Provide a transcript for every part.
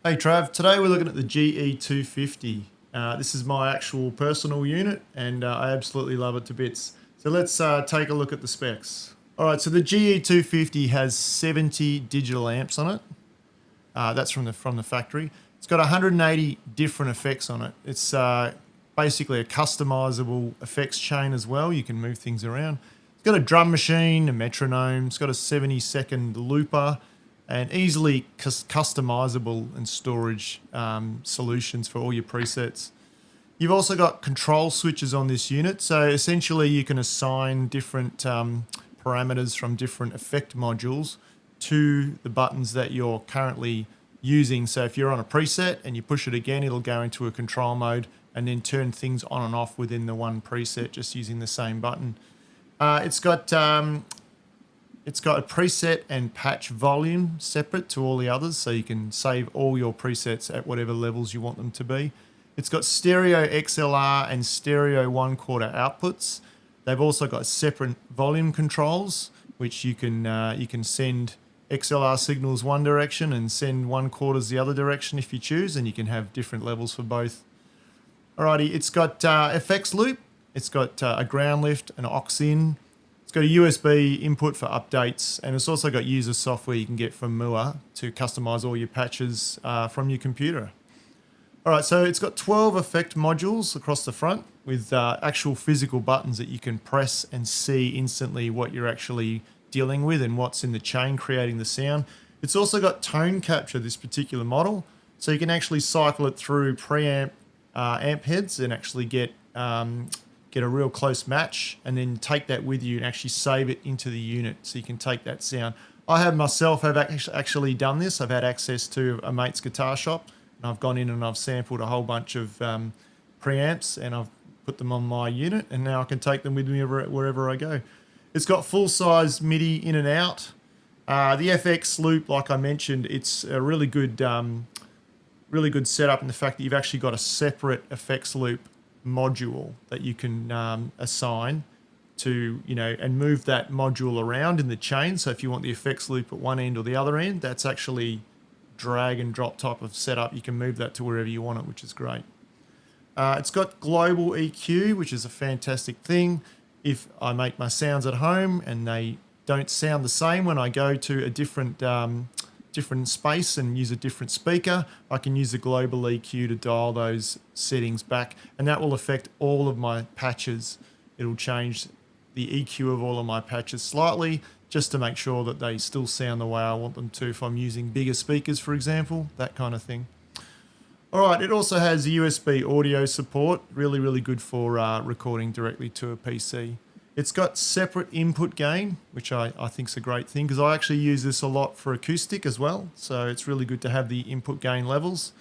Hey Trav, today we're looking at the GE250. This is my actual personal unit and I absolutely love it to bits. So let's take a look at the specs. Alright, so the GE250 has 70 digital amps on it. That's from the factory. It's got 180 different effects on it. It's basically a customizable effects chain as well. You can move things around. It's got a drum machine, a metronome. It's got a 70-second looper, and easily customizable and storage solutions for all your presets. You've also got control switches on this unit, so essentially you can assign different parameters from different effect modules to the buttons that you're currently using. So if you're on a preset and you push it again, it'll go into a control mode and then turn things on and off within the one preset just using the same button. It's got a preset and patch volume separate to all the others, so you can save all your presets at whatever levels you want them to be. It's got stereo XLR and stereo 1/4 outputs. They've also got separate volume controls, which you can send XLR signals one direction and send 1/4 the other direction if you choose, and you can have different levels for both. Alrighty, it's got FX loop. It's got a ground lift, an aux in. It's got a USB input for updates, and it's also got user software you can get from Mooer to customize all your patches from your computer. All right, so it's got 12 effect modules across the front with actual physical buttons that you can press and see instantly what you're actually dealing with and what's in the chain creating the sound. It's also got tone capture, this particular model, so you can actually cycle it through preamp amp heads and actually get a real close match, and then take that with you and actually save it into the unit so you can take that sound. I have myself have actually done this. I've had access to a mate's guitar shop, and I've gone in and I've sampled a whole bunch of preamps and I've put them on my unit, and now I can take them with me wherever I go. It's got full-size MIDI in and out. The FX loop, like I mentioned, it's a really good setup in the fact that you've actually got a separate effects loop module that you can assign to, and move that module around in the chain. So if you want the effects loop at one end or the other end, that's actually drag and drop type of setup. You can move that to wherever you want it, which is great. It's got global EQ, which is a fantastic thing. If I make my sounds at home and they don't sound the same when I go to a different space and use a different speaker, I can use the global EQ to dial those settings back, and that will affect all of my patches. It'll change the EQ of all of my patches slightly just to make sure that they still sound the way I want them to if I'm using bigger speakers, for example, that kind of thing. All right, it also has USB audio support, really good for recording directly to a PC. It's got separate input gain, which I think is a great thing, because I actually use this a lot for acoustic as well. So it's really good to have the input gain levels.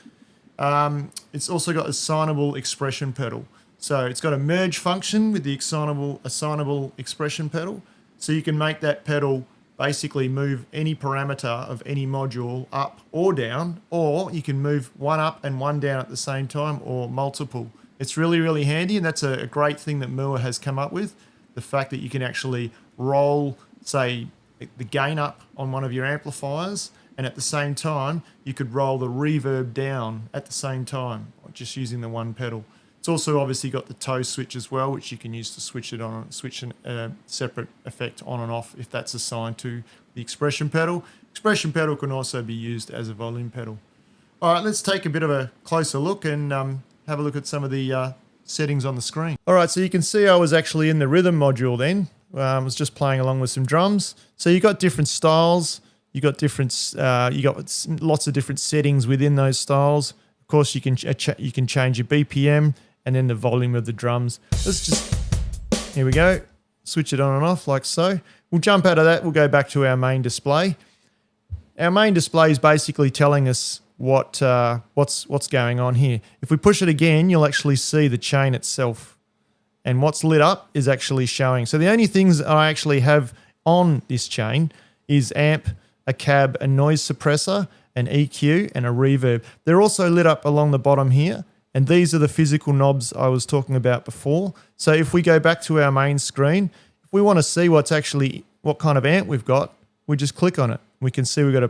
It's also got assignable expression pedal. So it's got a merge function with the assignable expression pedal. So you can make that pedal basically move any parameter of any module up or down, or you can move one up and one down at the same time, or multiple. It's really handy, and that's a great thing that Mooer has come up with. The fact that you can actually roll, say, the gain up on one of your amplifiers, and at the same time, you could roll the reverb down at the same time, just using the one pedal. It's also obviously got the toe switch as well, which you can use to switch a separate effect on and off if that's assigned to the expression pedal. Expression pedal can also be used as a volume pedal. All right, let's take a bit of a closer look and have a look at some of the settings on the screen. All right, so you can see I was actually in the rhythm module then. I was just playing along with some drums. So you got different styles. You got lots of different settings within those styles. Of course, you can change your BPM and then the volume of the drums. Here we go. Switch it on and off like so. We'll jump out of that. We'll go back to our main display. Our main display is basically telling us what's going on here. If we push it again, you'll actually see the chain itself, and what's lit up is actually showing. So the only things I actually have on this chain is amp, a cab, a noise suppressor, an EQ, and a reverb. They're also lit up along the bottom here, and these are the physical knobs I was talking about before. So if we go back to our main screen, if we want to see what kind of amp we've got, we just click on it. We can see we've got a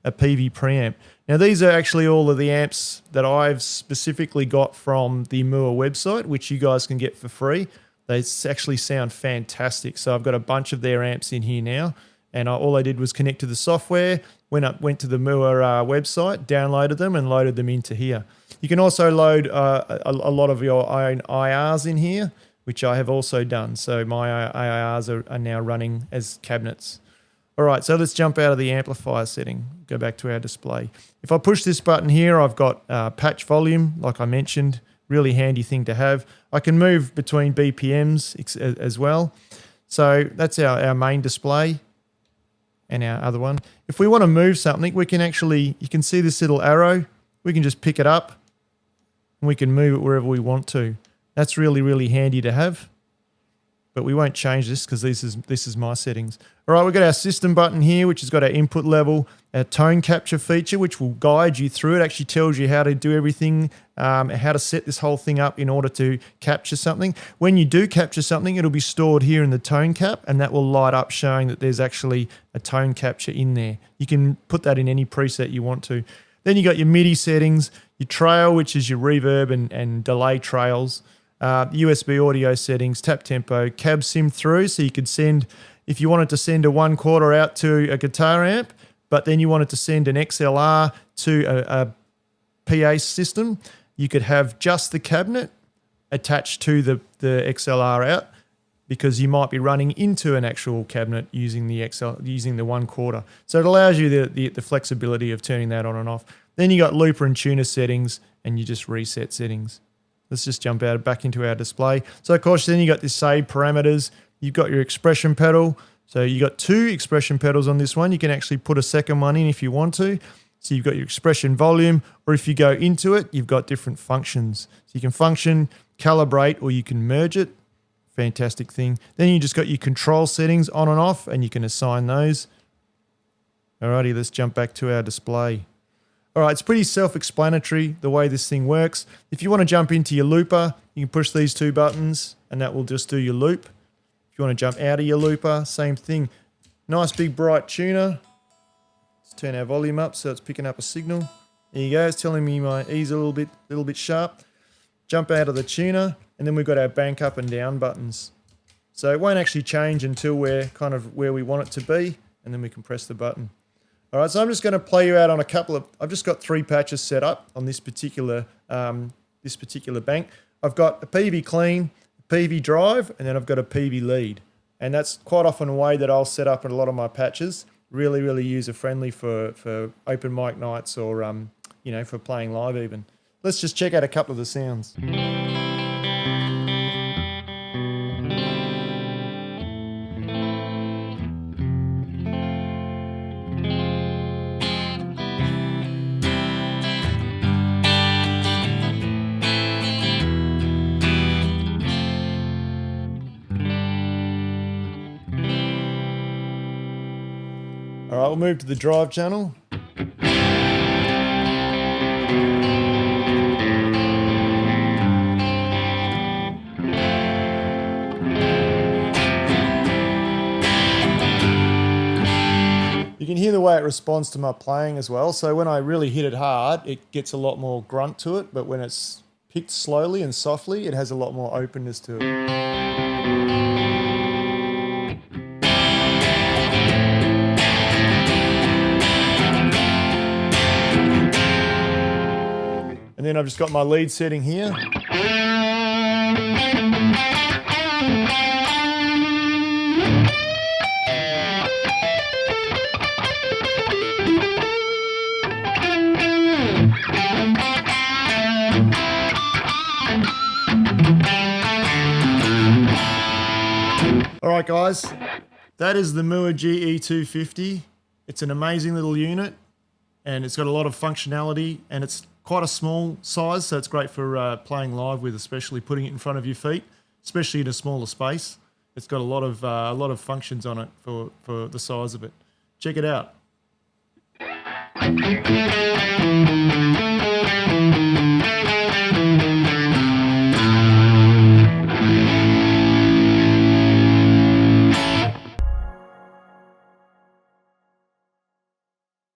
a PV preamp. Now these are actually all of the amps that I've specifically got from the Mooer website, which you guys can get for free. They actually sound fantastic. So I've got a bunch of their amps in here now, and all I did was connect to the software, went to the Mooer website, downloaded them, and loaded them into here. You can also load a lot of your own IRs in here, which I have also done. So my IRs are now running as cabinets. All right, so let's jump out of the amplifier setting, go back to our display. If I push this button here, I've got patch volume, like I mentioned, really handy thing to have. I can move between BPMs as well. So that's our main display and our other one. If we want to move something, we can actually, you can see this little arrow, we can just pick it up and we can move it wherever we want to. That's really, really handy to have. But we won't change this because this is my settings. All right, we've got our system button here, which has got our input level, our tone capture feature, which will guide you through. It actually tells you how to do everything, how to set this whole thing up in order to capture something. When you do capture something, it'll be stored here in the tone cap, and that will light up showing that there's actually a tone capture in there. You can put that in any preset you want to. Then you got your MIDI settings, your trail, which is your reverb and delay trails. USB audio settings, tap tempo, cab sim through, so you could send, if you wanted to send a 1/4 out to a guitar amp, but then you wanted to send an XLR to a PA system, you could have just the cabinet attached to the XLR out, because you might be running into an actual cabinet using the 1/4. So it allows you the flexibility of turning that on and off. Then you got looper and tuner settings, and you just reset settings. Let's just jump back into our display. So of course, then you got this save parameters. You've got your expression pedal. So you got 2 expression pedals on this one. You can actually put a second one in if you want to. So you've got your expression volume, or if you go into it, you've got different functions. So you can function, calibrate, or you can merge it. Fantastic thing. Then you just got your control settings on and off, and you can assign those. Alrighty, let's jump back to our display. All right, it's pretty self-explanatory the way this thing works. If you want to jump into your looper, you can push these 2 buttons and that will just do your loop. If you want to jump out of your looper, same thing. Nice big bright tuner. Let's turn our volume up so it's picking up a signal. There you go, it's telling me my E's a little bit sharp. Jump out of the tuner, and then we've got our bank up and down buttons. So it won't actually change until we're kind of where we want it to be, and then we can press the button. All right, so I'm just going to play you out on I've just got 3 patches set up on this particular bank. I've got a PV clean, a PV drive, and then I've got a PV lead. And that's quite often a way that I'll set up in a lot of my patches. Really, really user-friendly for open mic nights or, for playing live even. Let's just check out a couple of the sounds. All right, we'll move to the drive channel. You can hear the way it responds to my playing as well. So when I really hit it hard, it gets a lot more grunt to it, but when it's picked slowly and softly, it has a lot more openness to it. And then I've just got my lead setting here. All right, guys, that is the Mooer GE250. It's an amazing little unit, and it's got a lot of functionality, and it's quite a small size, so it's great for playing live with, especially putting it in front of your feet, especially in a smaller space. It's got a lot of functions on it for the size of it. Check it out.